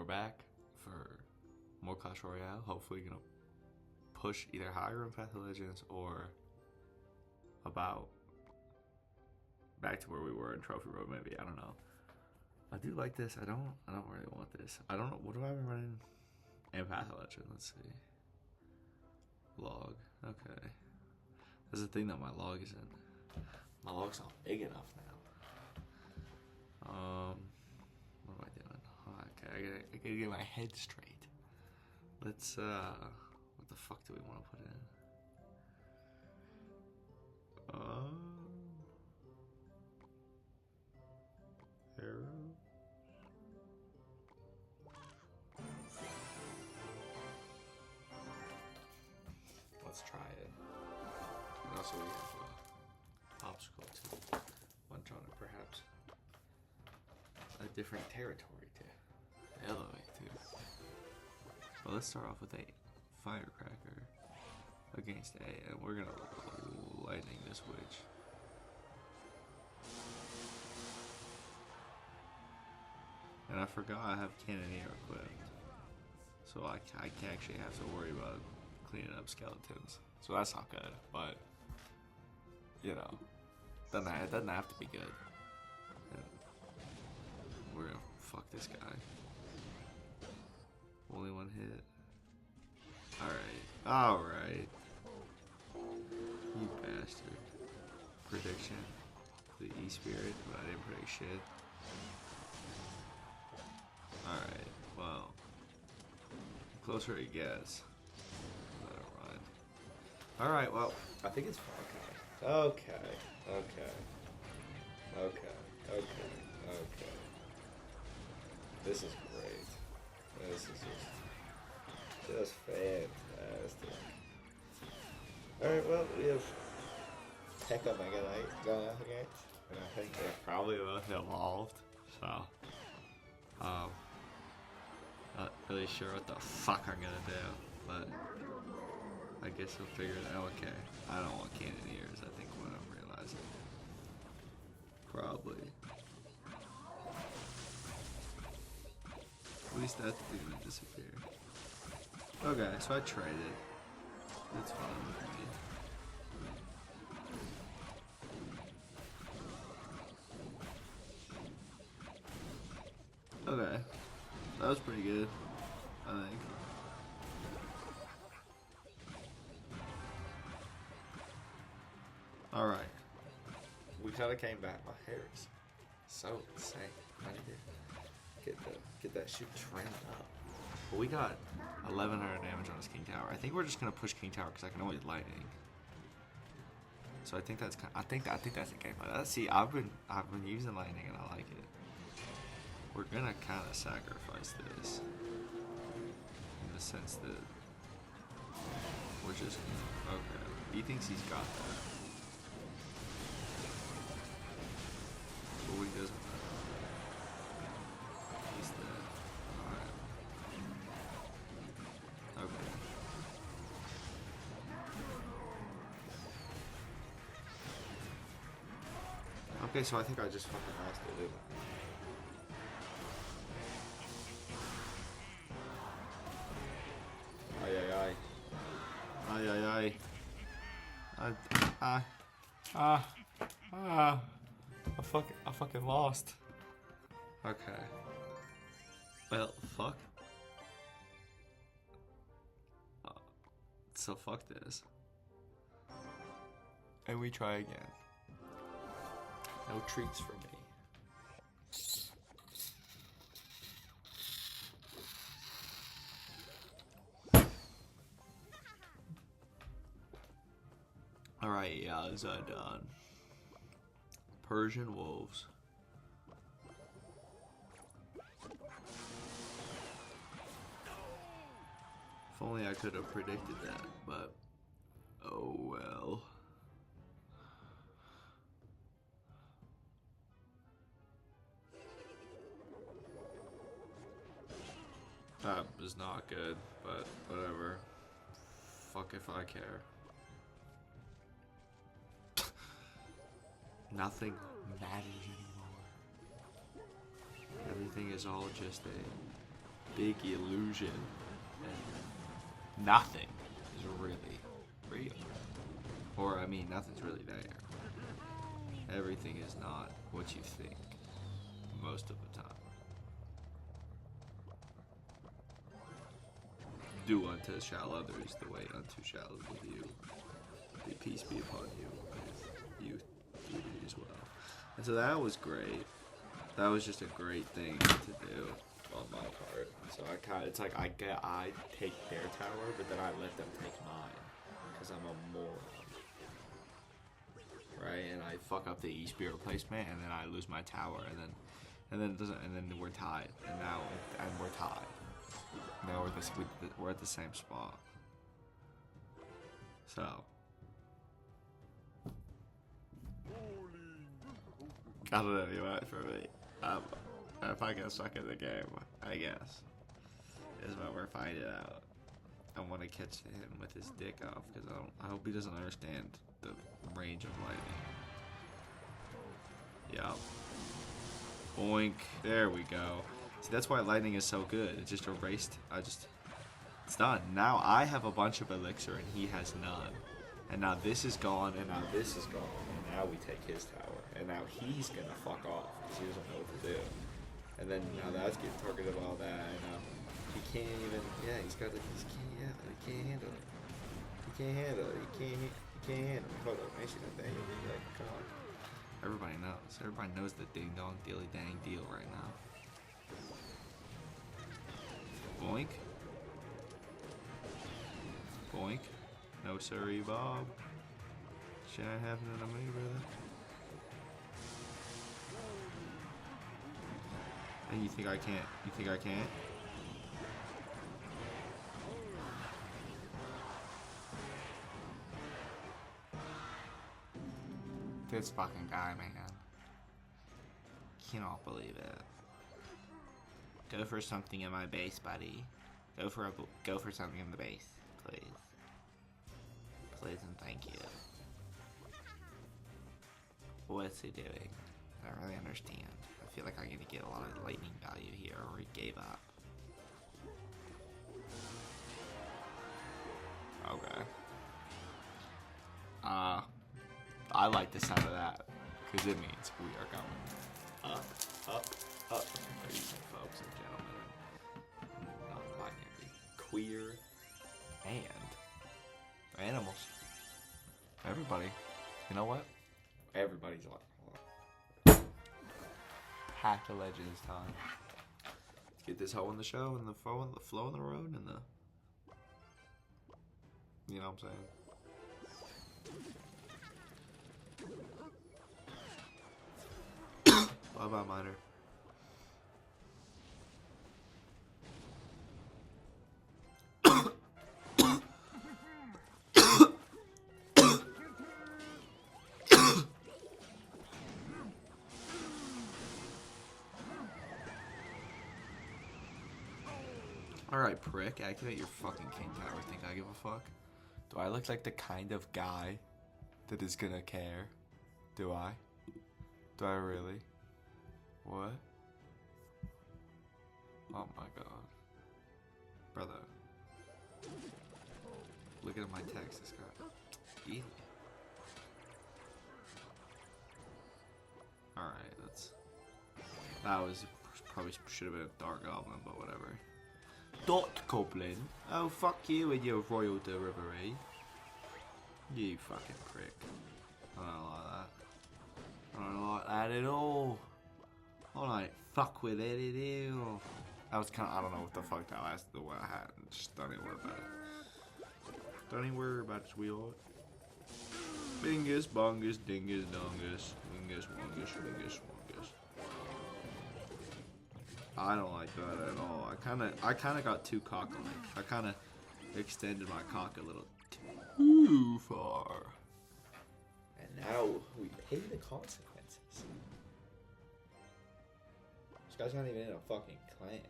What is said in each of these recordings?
back for more Clash Royale. Hopefully, gonna push either higher in Path of Legends or about back to where we were in Trophy Road. Maybe, I don't know. I do like this. I don't really want this. I don't know. What have I been running in Path of Legends? Let's see. Log. Okay. That's the thing that my log isn't. My log's not big enough now. What am I doing? Oh, okay, I gotta get my head straight. Let's what the fuck do we want to put in? Arrow. Let's try it. And also we have obstacle to lunch on it, perhaps. A different territory to elevate to. Well, let's start off with a firecracker against A, and we're gonna lightning this witch. And I forgot I have Cannoneer equipped, so I can actually have to worry about cleaning up skeletons. So that's not good, but you know, it doesn't have to be good. And we're gonna fuck this guy. Only one hit. Alright. You bastard. Prediction. The E-Spirit, but I didn't predict shit. Alright, well. The closer it gets. Let it run. Alright, well, I think it's fine. Okay. This is great. This is just fantastic. Alright, well, we have Tekka Mega Knight going up against, and I think they're probably both evolved, so not really sure what the fuck I'm gonna do, but I guess we'll figure it out. Okay, I don't want Cannoneers, I think what I'm realizing. Probably. At least that's gonna disappear. Okay, so I traded. That's fine with me. Okay, that was pretty good, I think. Alright. We kinda came back. My hair is so insane. I need to get that shit trimmed up. But we got 1100 damage on his King Tower. I think we're just gonna push King Tower because I can always lightning. So I think that's I think that's the game plan. See, I've been using lightning and I like it. We're gonna kind of sacrifice this in the sense that we're just gonna, okay. He thinks he's got that, but he doesn't. He's dead. Alright. Okay. Okay, so I think I just fucking lost it, didn't I? I fucking lost. Okay. Well, fuck. So fuck this. And we try again. No treats for me. Alright, yeah, is that done? Persian wolves. If only I could have predicted that, but oh well. That is not good, but whatever. Fuck if I care. Nothing matters anymore. Everything is all just a big illusion. And nothing is really real. Or, I mean, nothing's really there. Everything is not what you think most of the time. Do unto shall others the way unto shall others you. May peace be upon you, and you do as well. And so that was great. That was just a great thing to do on my part. So it's like I take their tower, but then I let them take mine because I'm a moron, right? And I fuck up the E-Spear replacement, and then I lose my tower, and then we're tied, and we're tied. Now we're at the same spot. So. I don't know, you know, for me. If I get stuck in the game, I guess, is what we're finding out. I want to catch him with his dick off, because I hope he doesn't understand the range of lightning. Yup. Boink. There we go. See, that's why lightning is so good. It just erased. It's done. Now I have a bunch of elixir and he has none. And now this is gone, and now this is gone. And now we take his tower. And now he's gonna fuck off because he doesn't know what to do. And then now that's getting targeted by all that. And he can't even. Yeah, he can't handle it. He can't handle it. He can't handle it. Hold up, ain't that thing? Like, come on. Everybody knows. Everybody knows the ding dong dilly dang deal right now. Boink. Boink. No siree, Bob. Shit ain't happening to me, brother. And you think I can't? You think I can't? This fucking guy, man. Cannot believe it. Go for something in my base, buddy. Go for something in the base, please. Please and thank you. What's he doing? I don't really understand. I feel like I'm gonna get a lot of lightning value here, or he gave up. Okay. I like the sound of that, because it means we are going up, up, up. Ladies and folks and gentlemen, non-binary, queer, and animals. Everybody. You know what? Everybody's like, Pack of Legends time. Let's get this hoe in the show, and the flow in the road, and the... You know what I'm saying? Bye-bye, miner. Alright, prick. Activate your fucking king tower. Think I give a fuck? Do I look like the kind of guy that is gonna care? Do I? Do I really? What? Oh my god. Brother. Look at my text, this guy. Easy. Alright, that was probably should have been a Dark Goblin, but whatever. Dot Goblin? Oh, fuck you and your royal delivery. You fucking prick. I don't like that. I don't like that at all. I don't fuck with it at all. That was kind of, I don't know what the fuck that was, the one I had. Just don't even worry about it. Don't even worry about it, sweetheart. Bingus, bongus, dingus, dongus. Wingus, wongus, wingus, wongus. I don't like that at all. I kinda got too cock-like. I kinda extended my cock a little too far. And now we pay the consequences. This guy's not even in a fucking clan.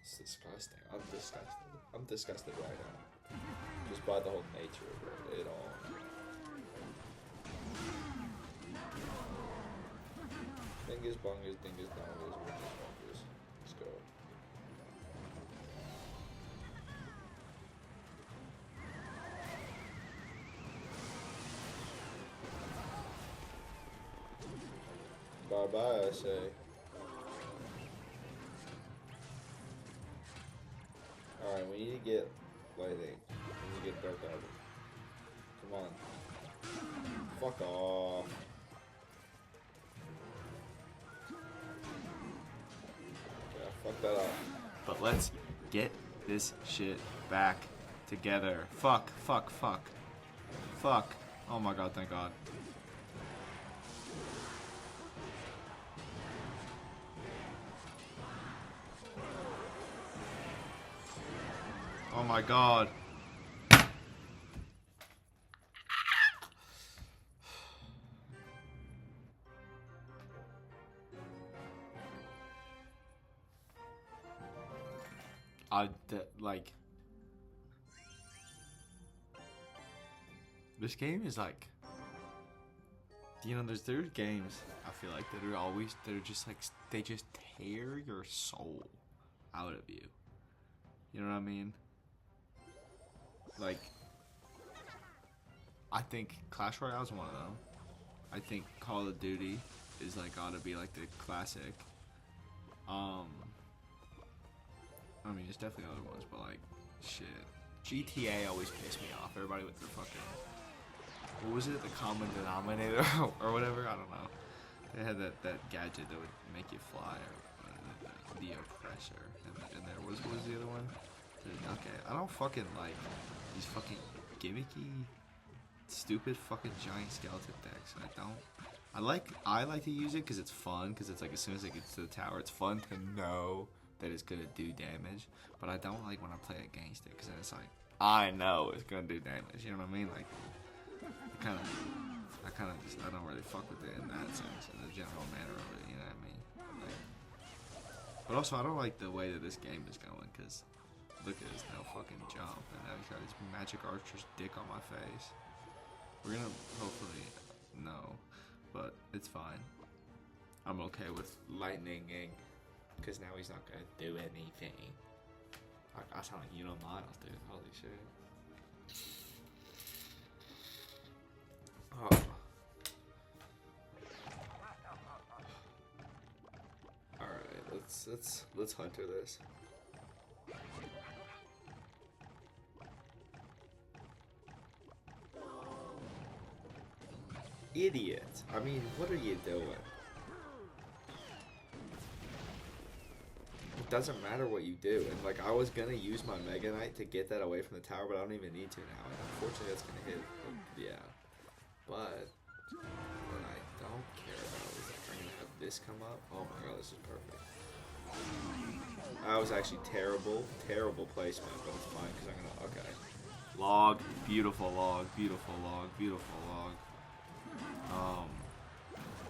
It's disgusting. I'm disgusted. I'm disgusted right now. Just by the whole nature of it all. Dingus, bungus, dingus, dongus, wingus, bungus. Let's go. Bye-bye, I say. Alright, we need to get lighting. We need to get dark album. Come on. Fuck off. Yeah, fuck that up. But let's get this shit back together. Fuck, fuck, fuck. Fuck. Oh my god, thank god. Oh my god. Like, this game is like, you know, there's games I feel like that are always, they're just like, they just tear your soul out of you. You know what I mean? Like, I think Clash Royale is one of them. I think Call of Duty is like gotta be like the classic. I mean, there's definitely other ones, but like, shit. GTA always pissed me off. Everybody with their fucking, what was it? The common denominator or whatever? I don't know. They had that gadget that would make you fly, or the oppressor. And there was, what was the other one? Okay, I don't fucking like these fucking gimmicky, stupid fucking giant skeleton decks. I like to use it because it's fun. Because it's like as soon as it gets to the tower, it's fun to know that it's gonna do damage. But I don't like when I play against it because then it's like I know it's gonna do damage. You know what I mean? Like, I don't really fuck with it in that sense, in the general manner of it. You know what I mean? Like, but also, I don't like the way that this game is going because. Look at this, now fucking jump, and now he's got his magic archer's dick on my face. We're gonna hopefully, no, but it's fine. I'm okay with lightninging, because now he's not gonna do anything. I sound like you know Miles, dude, holy shit. Oh. Alright, let's hunter this. Idiot. I mean, what are you doing? It doesn't matter what you do. And like, I was gonna use my Mega Knight to get that away from the tower, but I don't even need to now. And unfortunately, that's gonna hit. Yeah. But what I don't care about is that I'm gonna have this come up. Oh my god, this is perfect. That was actually terrible placement, but it's fine because I'm gonna. Okay. Log. Beautiful log. Beautiful log. Beautiful log. I'm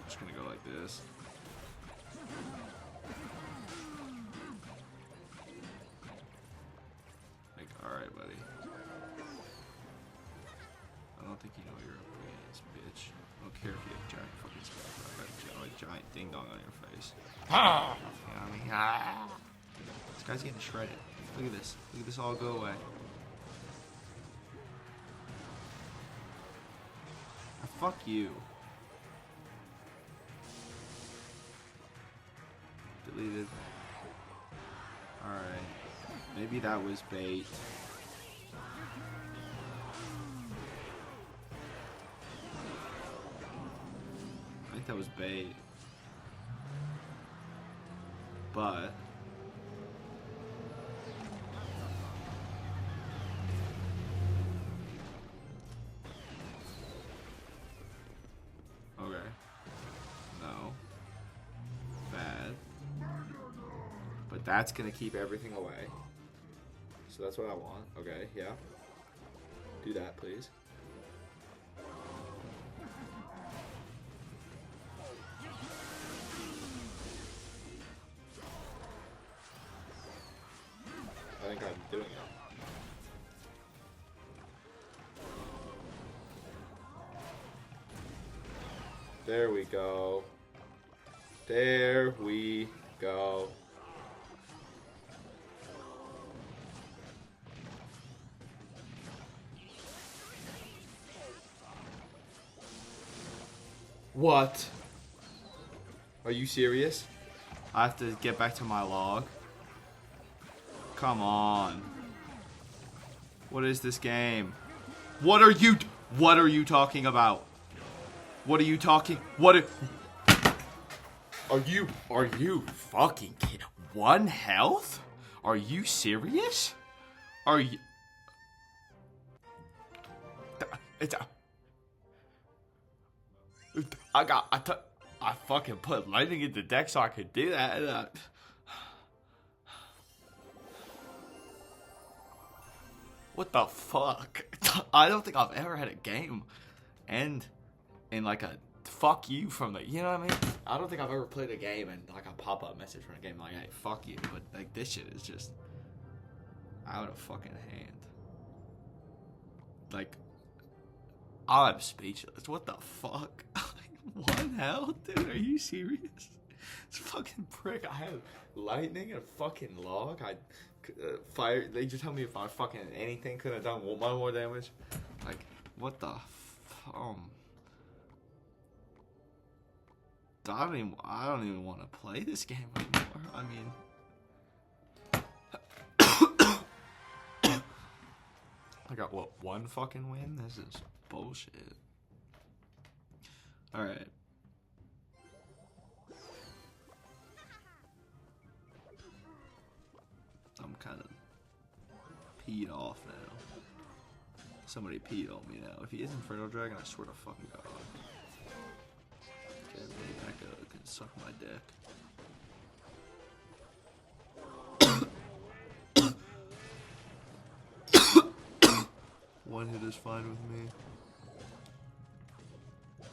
just gonna go like this. Like, alright, buddy. I don't think you know what you're up against, bitch. I don't care if you have giant fucking skeleton. I got a giant ding dong on your face. Ah! You know what I mean? Ah! This guy's getting shredded. Look at this. Look at this all go away. Fuck you. Deleted. Alright. Maybe that was bait. I think that was bait. But okay. No. Bad. But that's gonna keep everything away. So that's what I want. Okay, yeah. Do that, please. I think I'm doing it. There we go. There we go. What? Are you serious? I have to get back to my log. Come on. What is this game? What are you talking about? What are you talking? Are you fucking kidding? 1 health? Are you serious? Are you? I fucking put lightning in the deck so I could do that. What the fuck? I don't think I've ever had a game end in like a fuck you from the, you know what I mean? I don't think I've ever played a game and like a pop-up message from a game like, hey, fuck you. But like this shit is just out of fucking hand. Like, I'm speechless. What the fuck? 1 health? Dude, are you serious? It's fucking prick. I have lightning and a fucking log. Fire. They just tell me if I fucking anything could have done 1 more damage. Like, what the I don't even want to play this game anymore. I mean, I got what, 1 fucking win? This is bullshit. All right. I'm kind of peed off now. Somebody peed on me now. If he is Inferno Dragon, I swear to fucking God. Okay, maybe I can suck my dick. 1 hit is fine with me.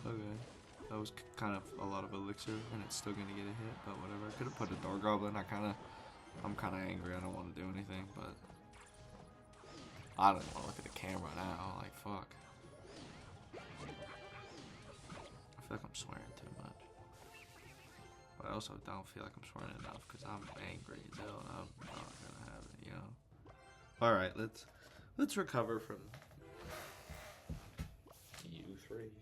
Okay. That was kind of a lot of elixir, and it's still gonna get a hit, but whatever. I could have put a Door Goblin. I'm kind of angry. I don't want to do anything, but I don't want to look at the camera now. Like, fuck. I feel like I'm swearing too much, but I also don't feel like I'm swearing enough because I'm angry as hell. And I'm not gonna have it, you know. All right, let's recover from U3.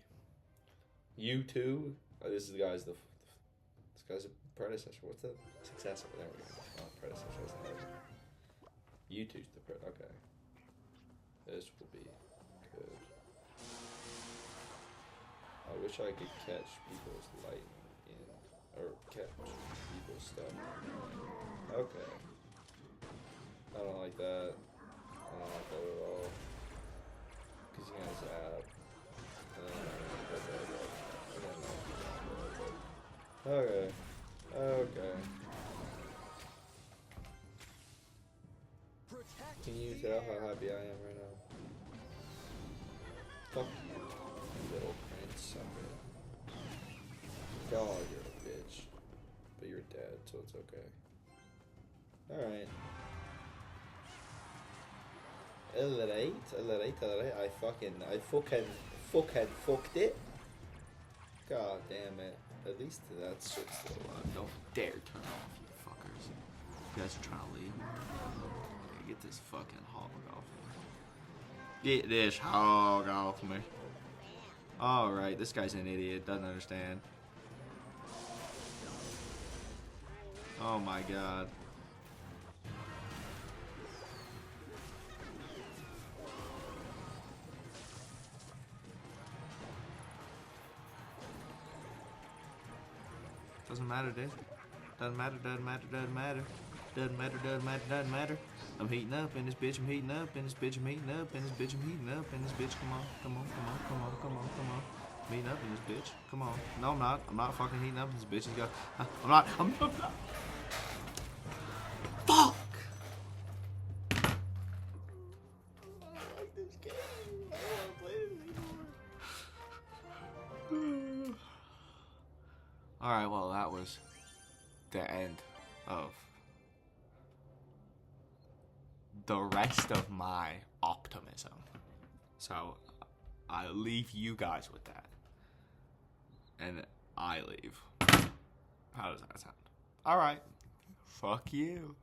U2. Oh, this guy's a predecessor. What's the successor? There we go. Oh, predecessor. U2's the okay. This will be good. I wish I could catch people's lightning or catch people's stuff. Okay. I don't like that. I don't like that at all. Because you guys zap. Okay. Okay. Can you tell how happy I am right now? Fuck you, little prince sucker. God, you're a bitch. But you're dead, so it's okay. Alright. Alright. I fucking fucked it. God damn it. At least that shit's still alive. Don't dare turn off, you fuckers. You guys are trying to leave. Get this fucking hog off me. Get this hog off me. Alright, this guy's an idiot. Doesn't understand. Oh my god. Doesn't matter, dude. Doesn't matter. I'm heating up in this bitch, I'm heating up in this bitch, I'm heating up in this bitch, I'm heating up in this bitch. Come on. I'm heating up in this bitch. Come on. No, I'm not. I'm not fucking heating up in this bitch. I'm not. Fuck! I don't like this game. I don't want to play this anymore. Alright, well, that was the end of the rest of my optimism. So, I leave you guys with that. And I leave. How How does that sound? All right. Fuck you.